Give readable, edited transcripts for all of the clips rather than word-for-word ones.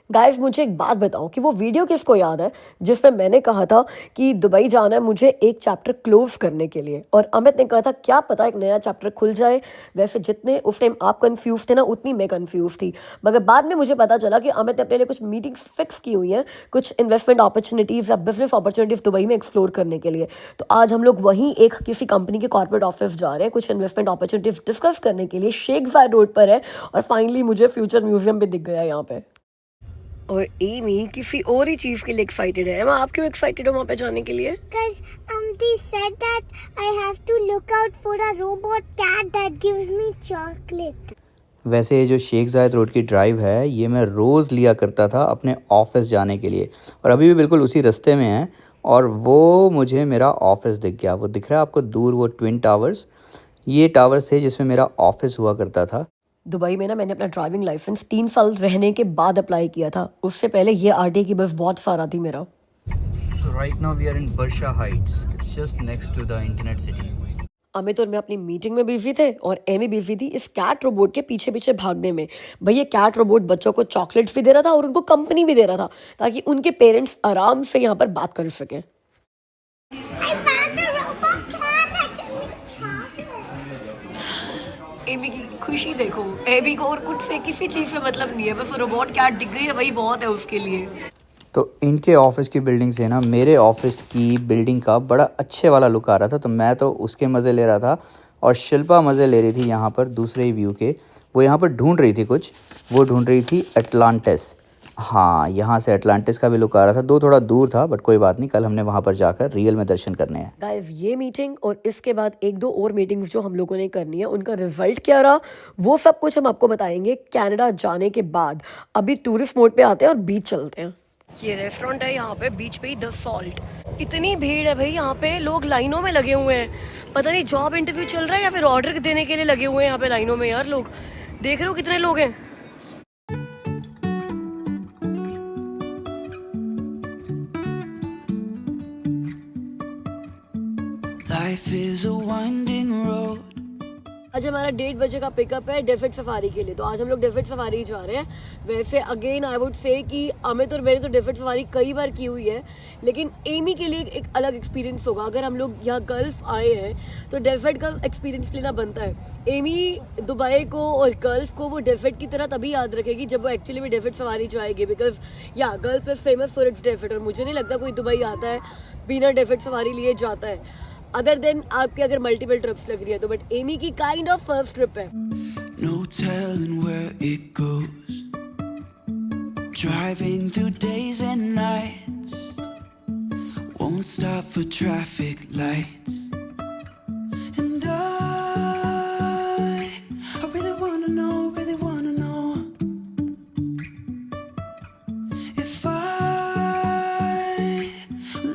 Guys मुझे एक बात बताओ कि वो वीडियो किसको याद है जिसमें मैंने कहा था कि दुबई जाना है मुझे एक चैप्टर क्लोज करने के लिए, और अमित ने कहा था क्या पता एक नया चैप्टर खुल जाए। वैसे जितने उस टाइम आप कंफ्यूज थे ना उतनी मैं कंफ्यूज थी, मगर बाद में मुझे पता चला कि अमित ने अपने लिए कुछ मीटिंग्स फिक्स की हुई हैं, कुछ इन्वेस्टमेंट अपॉर्चुनिटीज़ या बिजनेस अपॉर्चुनिटीज़ दुबई में एक्सप्लोर करने के लिए। तो आज हम लोग वहीं एक किसी कंपनी के कॉर्पोरेट ऑफिस जा रहे हैं कुछ इन्वेस्टमेंट अपॉर्चुनिटीज़ डिस्कस करने के लिए। शेख जायद रोड पर है और फाइनली मुझे फ्यूचर म्यूजियम भी दिख गया यहाँ पे। और एमी किसी और ही चीज के लिए एक्साइटेड है। आप क्यों एक्साइटेड हो वहाँ पे जाने के लिए? Because they said that I have to look out for a robot cat that gives me chocolate. वैसे ये जो शेख जायद रोड की ड्राइव है ये मैं रोज़ लिया करता था अपने ऑफ़िस जाने के लिए, और अभी भी बिल्कुल उसी रास्ते में है। और वो मुझे मेरा ऑफ़िस दिख गया, वो दिख रहा है आपको दूर, वो ट्विन टावर्स, ये टावर्स थे जिसमें मेरा ऑफ़िस हुआ करता था। दुबई में ना मैंने अपना ड्राइविंग लाइसेंस 3 साल रहने के बाद अप्लाई किया था, उससे पहले ये आरटीए की बस बहुत सारा थी मेरा। So right now we are in Barsha Heights. It's just next to the internet city. Amit और मैं अपनी मीटिंग में बिजी थे और एमी बिजी थी इस कैट रोबोट के पीछे पीछे भागने में। भाई ये कैट रोबोट बच्चों को चॉकलेट्स भी दे रहा था और उनको कंपनी भी दे रहा था ताकि उनके पेरेंट्स आराम से यहाँ पर बात कर सकें। I found a robot cat that gives me chocolate. Amy की खुशी देखो, एमी को और कुछ से किसी चीज़ से मतलब नहीं है, बस रोबोट कैट दिख गई है वही बहुत है उसके लिए। तो इनके ऑफिस की बिल्डिंग से ना मेरे ऑफिस की बिल्डिंग का बड़ा अच्छे वाला लुक आ रहा था, तो मैं तो उसके मज़े ले रहा था और शिल्पा मज़े ले रही थी यहाँ पर दूसरे ही व्यू के। वो यहाँ पर ढूंढ रही थी कुछ, वो ढूंढ रही थी अटलांटिस। हाँ, यहाँ से अटलांटिस का भी लुक आ रहा था, दो थोड़ा दूर था बट कोई बात नहीं, कल हमने वहाँ पर जाकर रियल में दर्शन करने हैं। गाइस ये मीटिंग और इसके बाद एक दो और मीटिंग्स जो हम लोगों ने करनी है उनका रिजल्ट क्या रहा वो सब कुछ हम आपको बताएंगे कनाडा जाने के बाद। अभी टूरिस्ट मोड पे आते हैं और बीच चलते हैं। ये रेस्टोरेंट है यहाँ पे बीच पे ही, द सॉल्ट। इतनी भीड़ है भाई यहाँ पे, लोग लाइनों में लगे हुए हैं। पता नहीं जॉब इंटरव्यू चल रहा है या फिर ऑर्डर देने के लिए लगे हुए हैं यहाँ पे लाइनों में। यार लोग देख रहे हो कितने लोग हैं। Life is a winding road. आज हमारा 1:30 बजे का पिकअप है डेफिट सफारी के लिए, तो आज हम लोग डेफिट सफारी जा रहे हैं। वैसे अगेन आई वुड से कि अमित और मैंने तो डेफिट सफारी कई बार की हुई है, लेकिन एमी के लिए एक अलग एक्सपीरियंस होगा। अगर हम लोग यहाँ गल्फ आए हैं तो डेफिट का एक्सपीरियंस लेना बनता है। एमी दुबई को और गल्फ को वो डेफिट की तरह तभी याद रखेगी जब वो एक्चुअली में डेफिट सफारी जाएगी, बिकॉज या gulf is famous for its डेफिट। और मुझे नहीं लगता कोई दुबई आता है बिना डेफिट सफारी लिए जाता है, अदर देन आपके अगर मल्टीपल ट्रिप्स लग रही है तो। बट एमी की काइंड ऑफ फर्स्ट ट्रिप है। No telling where it goes. Driving through days and nights. Won't stop for traffic lights. And I really wanna know, really wanna know if I'll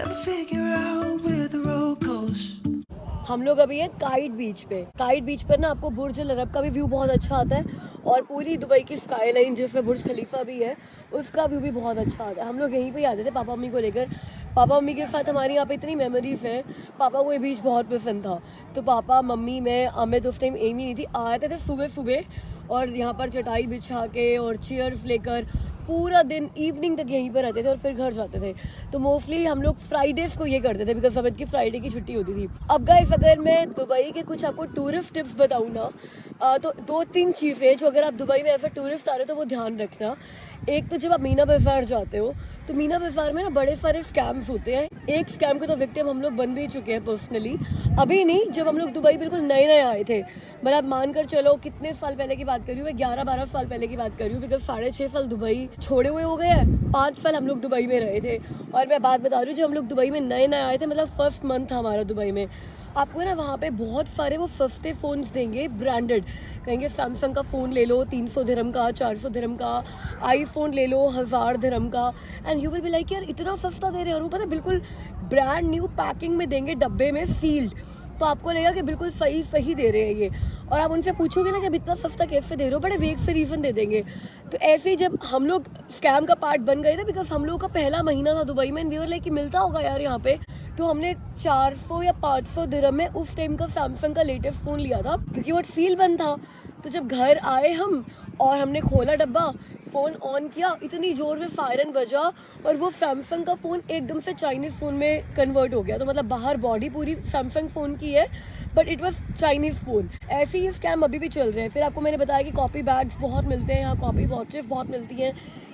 ever figure out where the road goes. हम लोग अभी हैं kite बीच पे। Kite बीच पर ना आपको बुर्ज अल अरब का भी व्यू बहुत अच्छा आता है और पूरी दुबई की स्काई लाइन जिसमें बुर्ज खलीफा भी है उसका व्यू भी बहुत अच्छा आता है। हम लोग यहीं पे आते थे पापा मम्मी को लेकर। पापा मम्मी के साथ हमारी यहाँ पे इतनी मेमोरीज हैं। पापा को ये बीच बहुत पसंद था, तो पापा मम्मी मैं अमित उस टाइम एमी नहीं थी, आते थे सुबह सुबह और यहाँ पर चटाई बिछा के और चेयर्स लेकर पूरा दिन इवनिंग तक यहीं पर रहते थे और फिर घर जाते थे। तो मोस्टली हम लोग फ्राइडेज को ये करते थे बिकॉज अमित की फ्राइडे की छुट्टी होती थी। अब गाइस अगर मैं दुबई के कुछ आपको टूरिस्ट टिप्स बताऊँ ना तो 2-3 चीज़ें जो अगर आप दुबई में ऐसा टूरिस्ट आ रहे हो तो वो ध्यान रखना। एक तो जब आप मीना बाज़ार जाते हो तो मीना बाज़ार में ना बड़े सारे स्कैम्स होते हैं। एक स्कैम के तो विक्टिम हम लोग बन भी चुके हैं पर्सनली, अभी नहीं, जब हम लोग दुबई बिल्कुल नए नए आए थे। मतलब आप मानकर चलो कितने साल पहले की बात कर रही हूँ मैं, 11-12 साल पहले की बात कर रही हूँ, बिकॉज 6.5 साल दुबई छोड़े हुए हो गए हैं। 5 साल हम लोग दुबई में रहे थे। और मैं बात बता रही हूँ जब हम लोग दुबई में नए नए आए थे, मतलब फर्स्ट मंथ था हमारा दुबई में, आपको ना वहाँ पे बहुत सारे वो सस्ते फ़ोन्स देंगे ब्रांडेड। कहेंगे सैमसंग का फ़ोन ले लो 300 दिरहम का, 400 दिरहम का, आईफोन ले लो 1000 दिरहम का, and you will be like यार इतना सस्ता दे रहे हैं। और वो पता है बिल्कुल ब्रांड न्यू पैकिंग में देंगे, डब्बे में सील्ड, तो आपको लगेगा कि बिल्कुल सही दे रहे हैं ये। और आप उनसे पूछोगे ना कि अब इतना सस्ता कैसे दे रहे हो, बड़े वेग से रीज़न दे देंगे। तो ऐसे ही जब हम लोग स्कैम का पार्ट बन गए थे, बिकॉज हम लोग का पहला महीना था दुबई में, वी वर लाइक कि मिलता होगा यार यहाँ पे, तो हमने 400 या 500 दिरहम में उस टाइम का सैमसंग का लेटेस्ट फ़ोन लिया था क्योंकि वो सील बंद था। तो जब घर आए हम और हमने खोला डब्बा, फ़ोन ऑन किया, इतनी ज़ोर से सायरन बजा और वो सैमसंग का फ़ोन एकदम से चाइनीज़ फ़ोन में कन्वर्ट हो गया। तो मतलब बाहर बॉडी पूरी सैमसंग फ़ोन की है but it was Chinese phone. ऐसे ही स्कैम अभी भी चल रहे हैं। फिर आपको मैंने बताया कि कॉपी बैग्स बहुत मिलते हैं यहाँ, कॉपी वॉचेस बहुत मिलती हैं।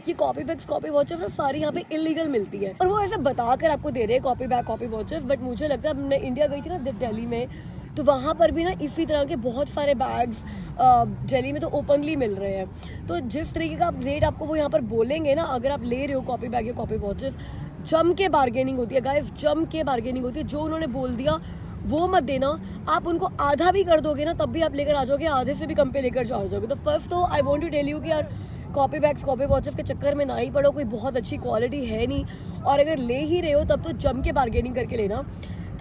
ये कॉपी बैग्स, कॉपी वॉचेस और सारी यहाँ पे इलीगल मिलती है और वो ऐसे बता कर आपको दे रहे हैं copy bag, copy watches. But मुझे लगता है मैं इंडिया गई थी ना दिल्ली में, तो वहाँ पर भी ना इसी तरह के बहुत सारे बैग्स दिल्ली में तो ओपनली मिल रहे हैं। तो जिस तरीके का आप रेट आपको वो यहाँ पर बोलेंगे ना, अगर आप ले रहे हो कॉपी बैग या कॉपी वॉचेस, जम के बार्गेनिंग होती है गाइस, जम के बार्गेनिंग होती है। जो उन्होंने बोल दिया वो मत देना। आप उनको आधा भी कर दोगे ना तब भी आप लेकर आ जाओगे, आधे से भी कम पे लेकर जाओगे। तो फर्स्ट तो I want to tell you कि यार कॉपी बैग्स, कॉपी वॉचेस के चक्कर में ना ही पड़ो, कोई बहुत अच्छी क्वालिटी है नहीं, और अगर ले ही रहे हो तब तो जम के बार्गेनिंग करके लेना।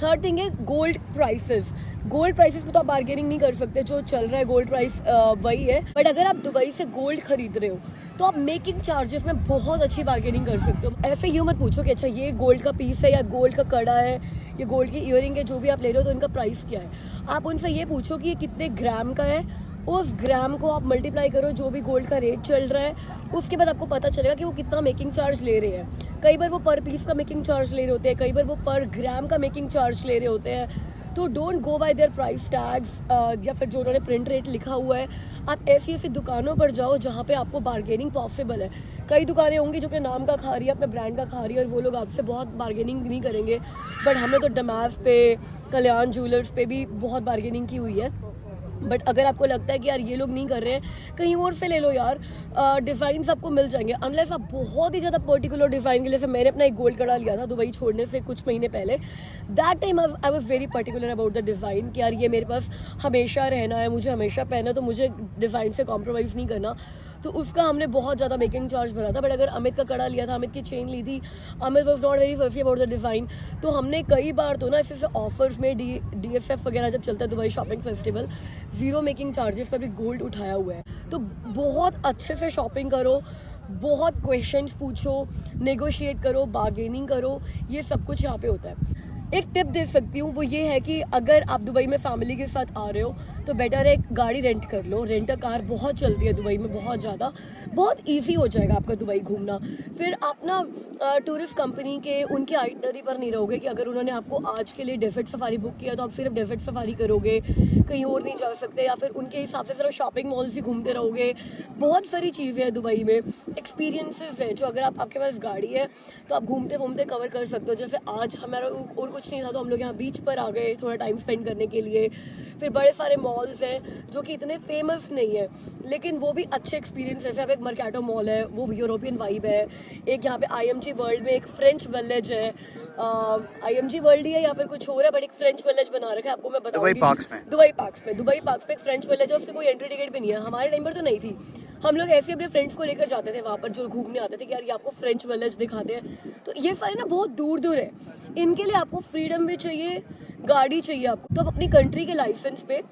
थर्ड थिंग है गोल्ड प्राइसेस। गोल्ड प्राइसेस में तो आप बार्गेनिंग नहीं कर सकते, जो चल रहा है गोल्ड प्राइस वही है। बट अगर आप दुबई से गोल्ड खरीद रहे हो तो आप मेकिंग चार्जेस में बहुत अच्छी बार्गेनिंग कर सकते हो। ऐसे यूँ मत पूछो कि अच्छा ये गोल्ड का पीस है या गोल्ड का कड़ा है, ये गोल्ड की ईयरिंग है, जो भी आप ले रहे हो तो इनका प्राइस क्या है। आप उनसे ये पूछो कि ये कितने ग्राम का है, उस ग्राम को आप मल्टीप्लाई करो जो भी गोल्ड का रेट चल रहा है, उसके बाद आपको पता चलेगा कि वो कितना मेकिंग चार्ज ले रहे हैं। कई बार वो पर पीस का मेकिंग चार्ज ले रहे होते हैं, कई बार वो पर ग्राम का मेकिंग चार्ज ले रहे होते हैं। तो don't go bye there price tags या फिर जो उन्होंने प्रिंट रेट लिखा हुआ है। आप ऐसी ऐसी दुकानों पर जाओ जहाँ पे आपको बार्गेनिंग पॉसिबल है। कई दुकानें होंगी जो अपने नाम का खा रही है, अपने ब्रांड का खा रही है, और वो लोग आपसे बहुत बार्गेनिंग नहीं करेंगे। बट हमने तो डमास पे, कल्याण ज्वेलर्स पे भी बहुत बार्गेनिंग की हुई है। बट अगर आपको लगता है कि यार ये लोग नहीं कर रहे हैं, कहीं और से ले लो यार, डिज़ाइंस आपको मिल जाएंगे। अनलेस आप बहुत ही ज़्यादा पर्टिकुलर डिज़ाइन के लिए, जैसे मैंने अपना एक गोल्ड कड़ा लिया था दुबई छोड़ने से कुछ महीने पहले। That time I was very particular about the design कि यार ये मेरे पास हमेशा रहना है, मुझे हमेशा पहना, तो मुझे डिज़ाइन से कॉम्प्रोमाइज़ नहीं करना। तो उसका हमने बहुत ज़्यादा मेकिंग चार्ज भरा था। बट अगर अमित का कड़ा लिया था, अमित की चेन ली थी, अमित वॉज नॉट वेरी फर्फी अबाउट द डिज़ाइन, तो हमने कई बार तो ना ऐसे ऑफर्स में DFF वगैरह जब चलता है Dubai shopping festival, zero making charges पर भी गोल्ड उठाया हुआ है। तो बहुत अच्छे से शॉपिंग करो, बहुत क्वेश्चंस पूछो, नेगोशिएट करो, बार्गेनिंग करो, ये सब कुछ यहाँ पे होता है। एक टिप दे सकती हूँ, वो ये है कि अगर आप दुबई में फैमिली के साथ आ रहे हो तो बेटर है गाड़ी रेंट कर लो। रेंट अ कार बहुत चलती है दुबई में, बहुत ज़्यादा, बहुत इजी हो जाएगा आपका दुबई घूमना। फिर आप ना टूरिस्ट कंपनी के उनके आइटनरी पर नहीं रहोगे कि अगर उन्होंने आपको आज के लिए डेजर्ट सफारी बुक किया तो आप सिर्फ डेजर्ट सफारी करोगे, कहीं और नहीं जा सकते, या फिर उनके हिसाब से सिर्फ शॉपिंग मॉल्स ही घूमते रहोगे। बहुत सारी चीज़ें हैं दुबई में, एक्सपीरियंसेस हैं जो अगर आपके पास गाड़ी है तो आप घूमते घूमते कवर कर सकते हो। जैसे आज हमारा और कुछ नहीं था तो हम लोग यहाँ बीच पर आ गए थोड़ा टाइम स्पेंड करने के लिए। फिर बड़े सारे मॉल्स हैं जो कि इतने फेमस नहीं है लेकिन वो भी अच्छे एक्सपीरियंस है। जैसे अब एक मर्काटो मॉल है, वो यूरोपियन वाइब है। एक यहाँ पे IMG वर्ल्ड में एक फ्रेंच विलेज है, IMG वर्ल्ड ही है या फिर कुछ और है, बट एक फ्रेंच विलेज बना रखा है, आपको मैं बताऊंगी। दुबई पार्क्स में एक फ्रेंच विलेज है, उसकी कोई एंट्री टिकट भी नहीं है। हमारे टाइम पर तो नहीं थी, हम लोग ऐसे अपने फ्रेंड्स को लेकर जाते थे वहाँ पर जो घूमने आते थे कि यार ये आपको फ्रेंच विलेज दिखाते हैं। तो ये सारे ना बहुत दूर दूर है, इनके लिए आपको फ्रीडम भी चाहिए, गाड़ी चाहिए आपको। तो आप अपनी कंट्री के लाइसेंस पे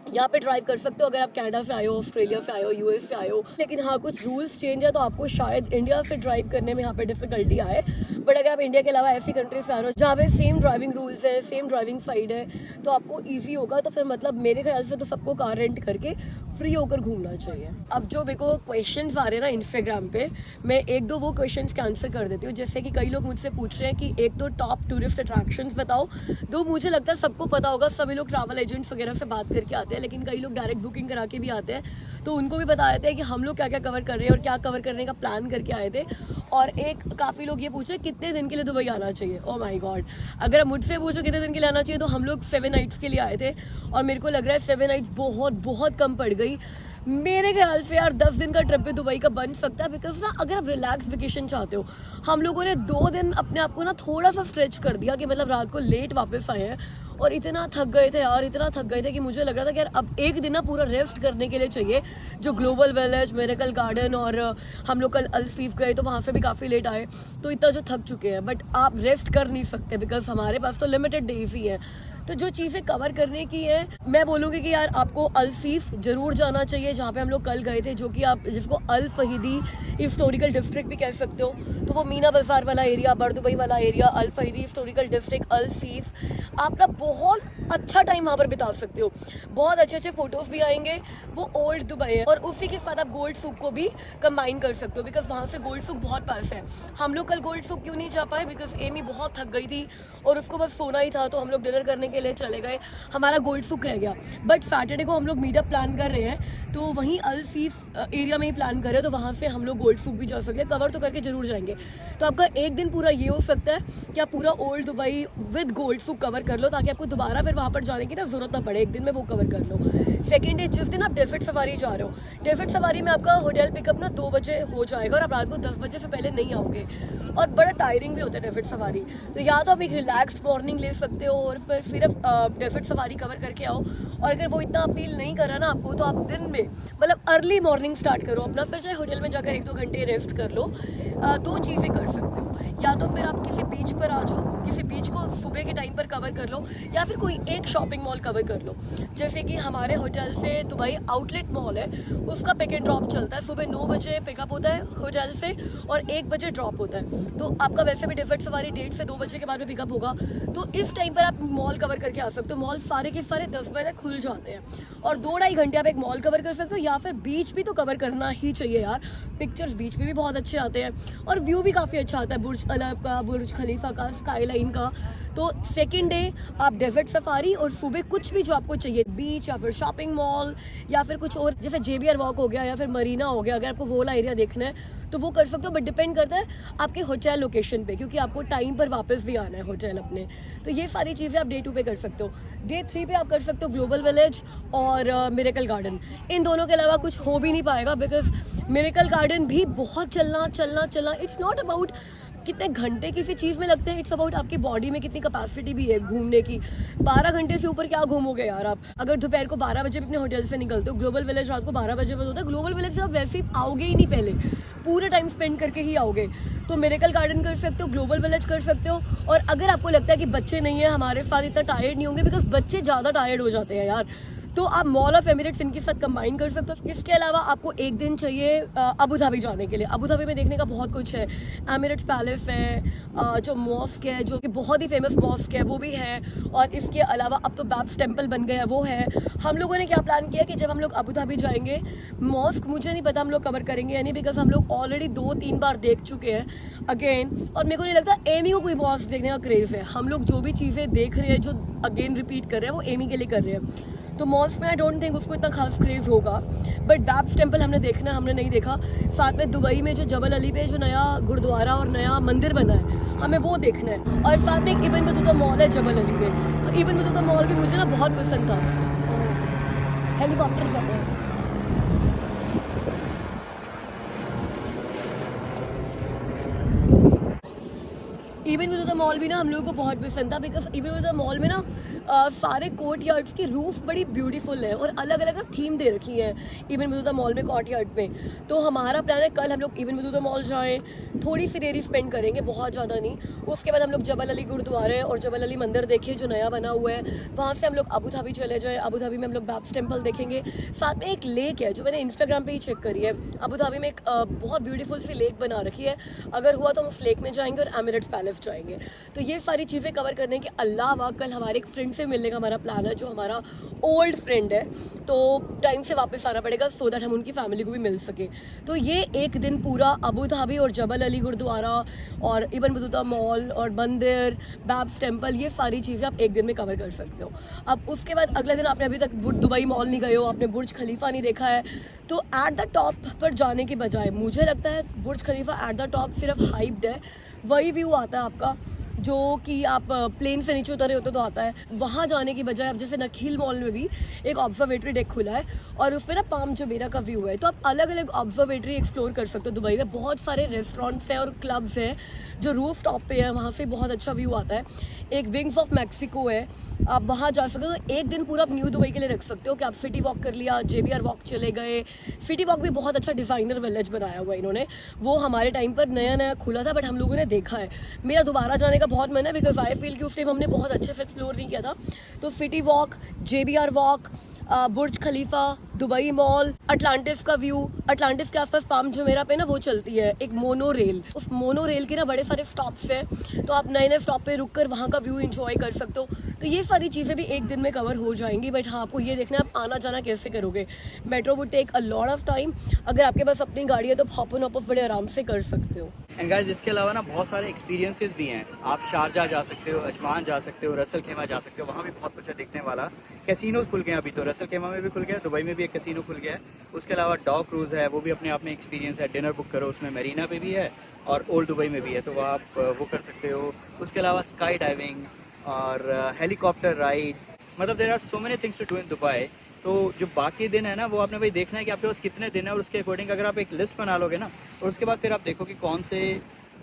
यहाँ पे ड्राइव कर सकते हो अगर आप कनाडा से आए हो, ऑस्ट्रेलिया से आए हो, US से आए हो। लेकिन हाँ, कुछ रूल्स चेंज है तो आपको शायद इंडिया से ड्राइव करने में यहाँ पे डिफिकल्टी आए। बट अगर आप इंडिया के अलावा ऐसी कंट्री से आ रहे हो जहाँ पे सेम ड्राइविंग रूल्स है, सेम ड्राइविंग साइड है, तो आपको ईजी होगा। तो फिर मतलब मेरे ख्याल से तो सबको कार रेंट करके फ्री होकर घूमना चाहिए। अब जो मेरे को क्वेश्चंस आ रहे हैं ना इंस्टाग्राम पे, मैं एक दो वो क्वेश्चंस का आंसर कर देती हूँ। जैसे कि कई लोग मुझसे पूछ रहे हैं कि एक तो टॉप टूरिस्ट अट्रैक्शंस बताओ। दो मुझे लगता है सबको पता होगा, सभी लोग ट्रैवल एजेंट्स वगैरह से बात करके आते हैं, लेकिन कई लोग डायरेक्ट बुकिंग करा के भी आते हैं, तो उनको भी बता देते हैं कि हम लोग क्या क्या कवर कर रहे हैं और क्या कवर करने का प्लान करके आए थे। और एक काफ़ी लोग ये पूछे कितने दिन के लिए दुबई आना चाहिए। ओह माय गॉड, अगर आप मुझसे पूछो कितने दिन के लिए आना चाहिए तो हम लोग 7 नाइट्स के लिए आए थे और मेरे को लग रहा है 7 नाइट्स बहुत बहुत कम पड़ गई। मेरे ख्याल से यार 10 दिन का ट्रिप भी दुबई का बन सकता है, बिकॉज ना अगर आप रिलैक्स वेकेशन चाहते हो, हम लोगों ने 2 दिन अपने आप को ना थोड़ा सा स्ट्रेच कर दिया कि मतलब रात को लेट वापस आए हैं और इतना थक गए थे यार, इतना थक गए थे कि मुझे लग रहा था कि यार अब एक दिन ना पूरा रेस्ट करने के लिए चाहिए। जो ग्लोबल विलेज, मिरेकल गार्डन और हम लोग कल अल्सीफ गए तो वहाँ से भी काफ़ी लेट आए, तो इतना जो थक चुके हैं। बट आप रेस्ट कर नहीं सकते बिकॉज हमारे पास तो लिमिटेड डेज ही है। तो जो चीज़ें कवर करने की है, मैं बोलूँगी कि यार आपको अल-सीफ ज़रूर जाना चाहिए, जहाँ पे हम लोग कल गए थे, जो कि आप जिसको अल फहीदी हिस्टोरिकल डिस्ट्रिक्ट भी कह सकते हो। तो वो मीना बाज़ार वाला एरिया, बर दुबई वाला एरिया, अल फहीदी हिस्टोरिकल डिस्ट्रिक्ट, अल-सीफ, आप ना बहुत अच्छा टाइम वहाँ पर बिता सकते हो। बहुत अच्छे अच्छे फोटोज़ भी आएंगे। वो ओल्ड दुबई है और उसी के साथ आप गोल्ड सूक को भी कंबाइन कर सकते हो, बिकॉज वहाँ से गोल्ड सूक बहुत पास है। हम लोग कल गोल्ड सूक क्यों नहीं जा पाए, बिकॉज एमी बहुत थक गई थी और उसको बस सोना ही था, तो हम लोग डिनर करने के लिए चले गए, हमारा गोल्ड सूक रह गया। बट सैटरडे को हम लोग मीटअप प्लान कर रहे हैं, तो वहीं अल-सीफ एरिया में ही प्लान कर रहे हैं, तो वहाँ से हम लोग गोल्ड सूक भी जा सकते हैं, कवर तो करके जरूर जाएंगे। तो आपका एक दिन पूरा ये हो सकता है कि आप पूरा old Dubai with gold souk cover कर लो, ताकि आपको दोबारा फिर वहाँ पर जाने की ना जरूरत ना पड़े, एक दिन में वो कवर कर लो। सेकेंड डे जिस दिन आप डेफिट सवारी जा रहे हो, डेफिट सवारी में आपका होटल पिकअप ना 2 बजे हो जाएगा और आप रात को 10 बजे से पहले नहीं आओगे, और बड़ा टायरिंग भी होता है डेफिट सवारी। तो या तो आप एक रिलैक्स मॉर्निंग ले सकते हो और फिर सिर्फ डेफिट सवारी कवर करके आओ, और अगर वो इतना अपील नहीं कर रहा ना आपको, तो आप दिन में मतलब अर्ली मॉर्निंग स्टार्ट करो अपना, फिर चाहे होटल में जाकर 1-2 घंटे रेस्ट कर लो। 2 चीज़ें कर सकते हो, या तो फिर आप किसी बीच पर आ जाओ, किसी बीच को सुबह के टाइम पर कवर कर लो, या फिर कोई एक शॉपिंग मॉल कवर कर लो। जैसे कि हमारे होटल से दुबई आउटलेट मॉल है, उसका पिक एंड ड्रॉप चलता है, सुबह 9 बजे पिकअप होता है होटल से और 1 बजे ड्रॉप होता है। तो आपका वैसे भी डेफिट सवारी 1:30 से 2 बजे के बाद में पिकअप होगा, तो इस टाइम पर आप मॉल कवर करके आ सकते हो। मॉल सारे के सारे 10 बजे तक खुल जाते हैं और 2-2.5 घंटे आप एक मॉल कवर कर सकते हो, या फिर बीच भी तो कवर करना ही चाहिए यार। पिक्चर्स बीच में भी बहुत अच्छे आते हैं और व्यू भी काफ़ी अच्छा आता है, बुर्ज अलब का, बुर्ज खलीफा का, स्काई लाइन का। तो सेकेंड डे आप डेजर्ट सफारी और सुबह कुछ भी जो आपको चाहिए, बीच या फिर शॉपिंग मॉल या फिर कुछ और, जैसे JBR वॉक हो गया या फिर मरीना हो गया, अगर आपको वो वाला एरिया देखना है तो वो कर सकते हो। बट डिपेंड करता है आपके होटल लोकेशन पे, क्योंकि आपको टाइम पर वापस भी आना है होटल अपने। तो ये सारी चीज़ें आप डे 2 पे कर सकते हो। डे 3 पे आप कर सकते हो ग्लोबल विलेज और मिरेकल गार्डन। इन दोनों के अलावा कुछ हो भी नहीं पाएगा, बिकॉज मिरेकल गार्डन भी बहुत चलना। इट्स नॉट अबाउट कितने घंटे किसी चीज़ में लगते हैं, इट्स अबाउट आपकी बॉडी में कितनी कैपेसिटी भी है घूमने की। 12 घंटे से ऊपर क्या घूमोगे यार आप, अगर दोपहर को 12 बजे भी अपने होटल से निकलते हो। ग्लोबल विलेज रात को 12 बजे बंद होता है, ग्लोबल विलेज से आप वैसे ही आओगे ही नहीं, पहले पूरे टाइम स्पेंड करके ही आओगे। तो मिरेकल गार्डन कर सकते हो, ग्लोबल विलेज कर सकते हो। और अगर आपको लगता है कि बच्चे नहीं है हमारे साथ, इतना टायर्ड नहीं होंगे, बिकॉज बच्चे ज़्यादा टायर्ड हो जाते हैं यार, तो आप मॉल ऑफ एमिरेट्स इनके साथ कंबाइन कर सकते हो। इसके अलावा आपको एक दिन चाहिए अबू धाबी जाने के लिए। अबू धाबी में देखने का बहुत कुछ है, एमिरेट्स पैलेस है, जो मॉस्क है जो कि बहुत ही फेमस मॉस्क है वो भी है, और इसके अलावा अब तो बैब्स टेम्पल बन गया वो है। हम लोगों ने क्या प्लान किया कि जब हम लोग अबू धाबी जाएंगे, मॉस्क मुझे नहीं पता हम लोग कवर करेंगे या नहीं, बिकॉज हम लोग ऑलरेडी 2-3 बार देख चुके हैं अगेन, और मेरे को नहीं लगता एमी को कोई मॉस्क देखने का क्रेज़ है। हम लोग जो भी चीज़ें देख रहे हैं जो अगेन रिपीट कर रहे हैं वो एमी के लिए कर रहे हैं, तो मॉस्क में आई डोंट थिंक उसको इतना खास क्रेज होगा। बट बैब्स टेम्पल हमने देखना है, हमने नहीं देखा। साथ में दुबई में जो जबल अली पे जो नया गुरुद्वारा और नया मंदिर बना है, हमें वो देखना है। और साथ में एक इब्न बतूता मॉल है जबल अली में, तो इब्न बतूता मॉल भी मुझे ना बहुत पसंद था। हेलीकॉप्टर जाता है। इब्न बतूता मॉल भी ना हम लोगों को बहुत पसंद था, बिकॉज इब्न बतूता मॉल में ना सारे कोर्ट यार्ड्स की रूफ बड़ी ब्यूटीफुल है और अलग अलग ना थीम दे रखी है इब्न बतूता मॉल में, कोर्ट यार्ड में। तो हमारा प्लान है कल हम लोग इब्न बतूता मॉल जाएं, थोड़ी सी देरी स्पेंड करेंगे, बहुत ज़्यादा नहीं। उसके बाद हम लोग जबल अली गुरुद्वारे और जबल अली मंदिर देखें जो नया बना हुआ है, वहाँ से हम लोग अबू धाबी चले जाएँ। अबू धाबी में हम लोग बैब्स टेम्पल देखेंगे। साथ में एक लेक है जो मैंने इंस्टाग्राम पे ही चेक करी है, अबू धाबी में एक बहुत ब्यूटीफुल सी लेक बना रखी है। अगर हुआ तो हम उस लेक में जाएंगे और एमिरेट्स पैलेस जाएंगे। तो ये सारी चीज़ें कवर करने के अलावा कल हमारे एक फ्रेंड से मिलने का हमारा प्लान है, जो हमारा ओल्ड फ्रेंड है, तो टाइम से वापस आना पड़ेगा सो दैट हम उनकी फैमिली को भी मिल सके। तो ये एक दिन पूरा अबू धाबी और जबल अली गुरुद्वारा और इब्न बतूता मॉल और मंदिर, बैब्स टेम्पल, ये सारी चीज़ें आप एक दिन में कवर कर सकते हो। अब उसके बाद अगले दिन आपने अभी तक दुबई मॉल नहीं गए हो, आपने बुर्ज खलीफा नहीं देखा है, तो एट द टॉप पर जाने के बजाय मुझे लगता है बुर्ज खलीफा एट द टॉप सिर्फ हाइप्ड है, वही व्यू आता है आपका जो कि आप प्लेन से नीचे उतरे होते तो आता है। वहाँ जाने की बजाय आप जैसे नखील मॉल में भी एक ऑब्जर्वेटरी डेक खुला है और उसमें ना पाम जुमेरा का व्यू है, तो आप अलग अलग ऑब्जर्वेटरी एक्सप्लोर कर सकते हो। दुबई में बहुत सारे रेस्टोरेंट्स हैं और क्लब्स हैं जो रूफ टॉप पे है, वहाँ से बहुत अच्छा व्यू आता है। एक विंग्स ऑफ मैक्सिको है आप वहाँ जा सकते हो। तो एक दिन पूरा आप न्यू दुबई के लिए रख सकते हो कि आप सिटी वॉक कर लिया, JBR वॉक चले गए। सिटी वॉक भी बहुत अच्छा डिज़ाइनर विलेज बनाया हुआ है इन्होंने, वो हमारे टाइम पर नया नया खुला था बट हम लोगों ने देखा है। मेरा दोबारा जाने का बहुत मन है बिकॉज आई फील कि उस टाइम हमने बहुत अच्छे से एक्सप्लोर नहीं किया था। तो सिटी वॉक, JBR वॉक, बुर्ज खलीफा, दुबई मॉल, अटलांटिस का व्यू, अटलांटिस के आसपास पाम जुमेरा पे ना वो चलती है एक मोनो रेल, उस मोनो रेल के ना बड़े सारे स्टॉप्स हैं, तो आप नए नए स्टॉप पे रुक कर वहाँ का व्यू एंजॉय कर सकते हो। तो ये सारी चीज़ें भी एक दिन में कवर हो जाएंगी। बट हाँ, आपको ये देखना है आप आना जाना कैसे करोगे। Metro would take a lot of time. अगर आपके पास अपनी गाड़ी है तो हॉप ऑन ऑफ बड़े आराम से कर सकते हो। एंड गाइस, इसके अलावा ना बहुत सारे एक्सपीरियंसेस भी हैं। आप शारजा जा सकते हो, अजमान जा सकते हो, रसल खेमा जा सकते हो, वहाँ भी बहुत कुछ है देखने वाला। कैसीनोज खुल गए हैं अभी, तो रसल खेमा में भी खुल गया है, दुबई में भी एक कैसीनो खुल गया है। उसके अलावा डॉग क्रूज़ है, वो भी अपने आप में एक्सपीरियंस है। डिनर बुक करो, उसमें मरीना पे भी है और ओल्ड दुबई में भी है, तो वह आप वो कर सकते हो। उसके अलावा स्काई डाइविंग और हेलीकॉप्टर राइड, मतलब there are so many things to do in Dubai. तो जो बाकी दिन है ना, वो आपने भाई देखना है कि आपके पास कितने दिन है और उसके अकॉर्डिंग अगर आप एक लिस्ट बना लोगे ना, और उसके बाद फिर आप देखो कि कौन से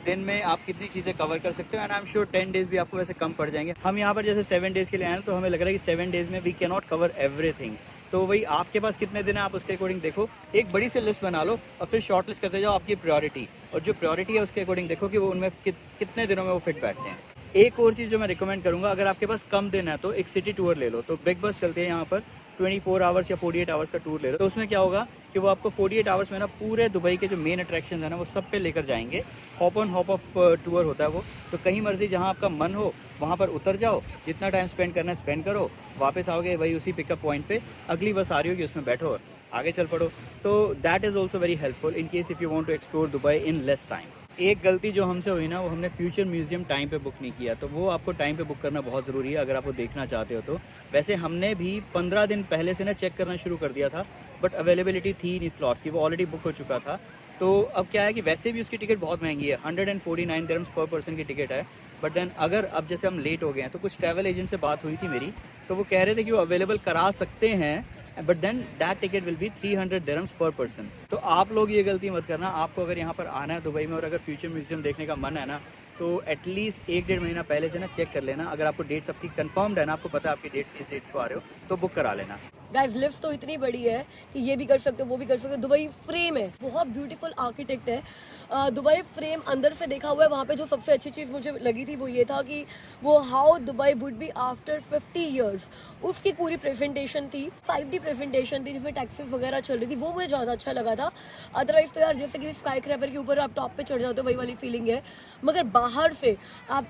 दिन में आप कितनी चीज़ें कवर कर सकते हो। And I am sure 10 days भी आपको वैसे कम पड़ जाएंगे। हम यहाँ पर जैसे 7 डेज़ के लिए आए हैं, तो हमें लग रहा है कि 7 डेज़ में we can not cover everything. तो वही आपके पास कितने दिन है, आप उसके अकॉर्डिंग देखो, एक बड़ी सी लिस्ट बना लो और फिर शॉर्ट लिस्ट करते जाओ आपकी प्रायोरिटी, और जो प्रायोरिटी है उसके अकॉर्डिंग देखो कि वो उनमें कितने दिनों में वो फिट बैठते हैं। एक और चीज़ जो मैं रिकमेंड करूँगा, अगर आपके पास कम दिन है तो एक सिटी टूर ले लो। तो बिग बस चलते हैं यहाँ पर, 24 आवर्स या 48 आवर्स का टूर ले लो। तो उसमें क्या होगा कि वो आपको 48 आवर्स में ना पूरे दुबई के जो मेन अट्रैक्शन है ना, वो सब पे लेकर जाएंगे। Hop on hop off tour होता है वो। तो कहीं मर्जी जहाँ आपका मन हो वहाँ पर उतर जाओ, जितना टाइम स्पेंड करना है स्पेंड करो, वापस आओगे वही उसी पिकअप पॉइंट पे, अगली बस आ रही होगी उसमें बैठो और आगे चल पड़ो। तो that is also very helpful in case if you want to explore Dubai in less time. एक गलती जो हमसे हुई ना, वो हमने फ्यूचर म्यूज़ियम टाइम पे बुक नहीं किया। तो वो आपको टाइम पे बुक करना बहुत ज़रूरी है अगर आप वो देखना चाहते हो तो। वैसे हमने भी 15 दिन पहले से ना चेक करना शुरू कर दिया था, बट अवेलेबिलिटी थी नहीं स्लॉट्स की, वो ऑलरेडी बुक हो चुका था। तो अब क्या है कि वैसे भी उसकी टिकट बहुत महंगी है, 149 दिरहम्स पर पर्सन की टिकट है। बट देन अगर अब जैसे हम लेट हो गए हैं, तो कुछ ट्रैवल एजेंट से बात हुई थी मेरी, तो वो कह रहे थे कि वो अवेलेबल करा सकते हैं, but then that ticket will be 300 dirhams per person. तो आप लोग ये गलती मत करना। आपको अगर यहाँ पर आना है दुबई में और अगर फ्यूचर म्यूजियम देखने का मन है ना, तो एटलीस्ट 1-1.5 महीना पहले से ना चेक कर लेना। अगर आपको डेट्स आपकी कंफर्म्ड है ना, आपको पता है आपकी डेट्स किस डेट्स को आ रहे हो, तो बुक करा लेना। गाइस, लिस्ट तो इतनी बड़ी है कि ये भी कर सकते हो, वो भी कर सकते हो। दुबई फ्रेम है, बहुत ब्यूटीफुल आर्किटेक्ट है। दुबई फ्रेम अंदर से देखा हुआ है। वहाँ पे जो सबसे अच्छी चीज़ मुझे लगी थी वो ये था कि वो how Dubai would be after 50 years, उसकी पूरी प्रेजेंटेशन थी, 5D प्रेजेंटेशन थी जिसमें टैक्सीज वगैरह चल रही थी। वो मुझे ज़्यादा अच्छा लगा था। अदरवाइज तो यार जैसे कि स्काई क्रैपर के ऊपर आप टॉप पे चढ़ जाते हो, वही वाली फीलिंग है। मगर बाहर से आप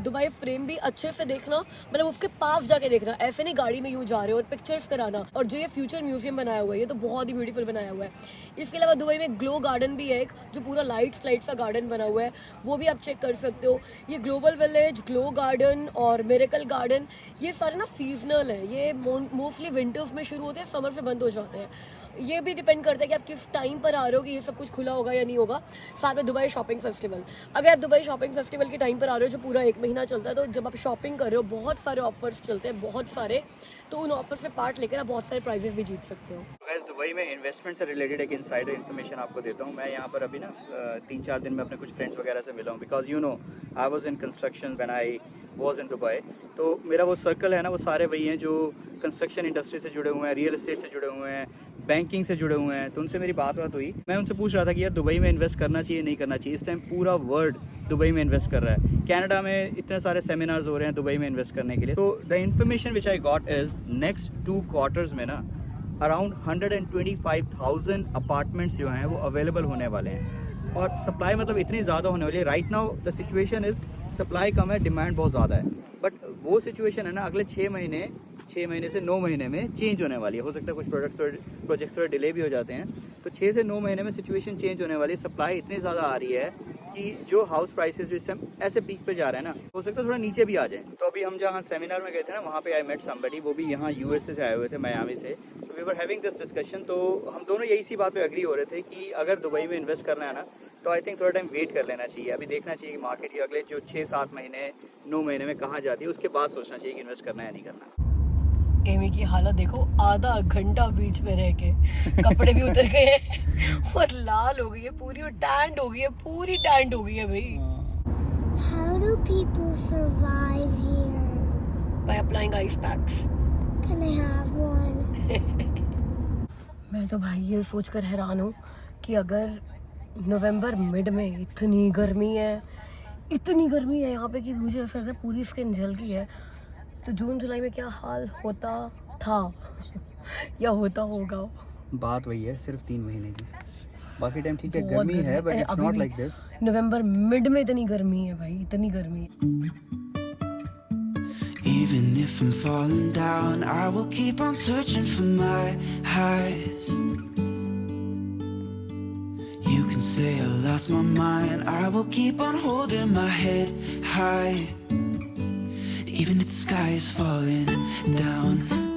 दुबई फ्रेम भी अच्छे से देखना, मतलब उसके पास जाके देखना, ऐसे नहीं गाड़ी में यूँ जा रहे हो, और पिक्चर्स कराना। और जो ये फ्यूचर म्यूजियम बनाया हुआ है, ये तो बहुत ही ब्यूटीफुल बनाया हुआ है। इसके अलावा दुबई में ग्लो गार्डन भी है एक, जो पूरा लाइट्स का गार्डन बना हुआ है, वो भी आप चेक कर सकते हो। ये ग्लोबल विलेज, ग्लो गार्डन और मिरेकल गार्डन, ये सारे ना सीजनल है। ये मोस्टली विंटर्स में शुरू होते हैं, समर से बंद हो जाते हैं। ये भी डिपेंड करता है कि आप किस टाइम पर आ रहे हो कि ये सब कुछ खुला होगा या नहीं होगा। साथ में दुबई शॉपिंग फेस्टिवल, अगर आप दुबई शॉपिंग फेस्टिवल के टाइम पर आ रहे हो जो पूरा 1 महीना चलता है, तो जब आप शॉपिंग कर रहे हो बहुत सारे ऑफर्स चलते हैं, बहुत सारे, तो उन ऑफर्स में पार्ट लेकर आप बहुत सारे प्राइजेस भी जीत सकते हो। गाइस, दुबई में इन्वेस्टमेंट से रिलेटेड एक इनसाइडर इन्फॉर्मेशन आपको देता हूँ। मैं यहाँ पर अभी ना 3-4 दिन में अपने कुछ फ्रेंड्स वगैरह से मिला हूँ, because you know I was in construction when I was in Dubai. तो मेरा वो सर्कल है ना, वो सारे वही हैं जो कंस्ट्रक्शन इंडस्ट्री से जुड़े हुए हैं, रियल एस्टेट से जुड़े हुए हैं, बैंकिंग से जुड़े हुए हैं। तो उनसे मेरी बात हुई, मैं उनसे पूछ रहा था कि यार दुबई में इन्वेस्ट करना चाहिए नहीं करना चाहिए। इस टाइम पूरा वर्ल्ड दुबई में इन्वेस्ट कर रहा है। कनाडा में इतने सारे सेमिनार्स हो रहे हैं दुबई में इन्वेस्ट करने के लिए। तो the information which I got is next 2 quarters में ना अराउंड 125,000 अपार्टमेंट्स जो हैं वो अवेलेबल होने वाले हैं। और सप्लाई मतलब इतनी ज़्यादा होने वाली है। Right now the situation is supply कम है, डिमांड बहुत ज़्यादा है। बट वो सिचुएशन है ना अगले 6 महीने से 9 महीने में चेंज होने वाली है। हो सकता है कुछ प्रोजेक्ट्स थोड़े डिले भी हो जाते हैं। तो 6 से 9 महीने में सिचुएशन चेंज होने वाली है। सप्लाई इतनी ज़्यादा आ रही है कि जो हाउस प्राइसेस जो इस टाइम ऐसे पीक पे जा रहे हैं ना, हो सकता है थोड़ा नीचे भी आ जाए। तो अभी हम जहाँ सेमिनार में गए थे ना, वहाँ पे आई मेट समबडी, वो भी यहाँ USA से आए हुए थे, मियामी से। So we were having this discussion. तो हम दोनों यही सी बात पे एग्री हो रहे थे कि अगर दुबई में इन्वेस्ट करना है ना, तो आई थिंक थोड़ा टाइम वेट कर लेना चाहिए। अभी देखना चाहिए कि मार्केट अगले जो 6-7 महीने 9 महीने में कहाँ जाती है, उसके बाद सोचना चाहिए कि इन्वेस्ट करना है या नहीं करना। एमी की हालत देखो, आधा घंटा बीच में रह के कपड़े भी उतर गए और लाल हो गई है पूरी, और टैंड हो गई है, पूरी टैंड हो गई है भाई। How do people survive here? by applying ice packs. Can I have one? मैं तो भाई ये सोचकर हैरान हूँ कि अगर नवंबर मिड में इतनी गर्मी है यहाँ पे कि मुझे ऐसा लग रहा है पूरी स्किन जल गई है, तो जून जुलाई में क्या हाल होता था या होता होगा। बात वही है, सिर्फ 3 महीने की, बाकी टाइम ठीक है, बहुत गर्मी है, बट अरे इट्स अभी नॉट भी लाइक दिस। नवंबर मिड में इतनी गर्मी है भाई, इतनी गर्मी है। Even if I'm falling down, I will keep on searching for my highs. You can say I lost my mind, I will keep on holding my head high. Even if the sky is falling down.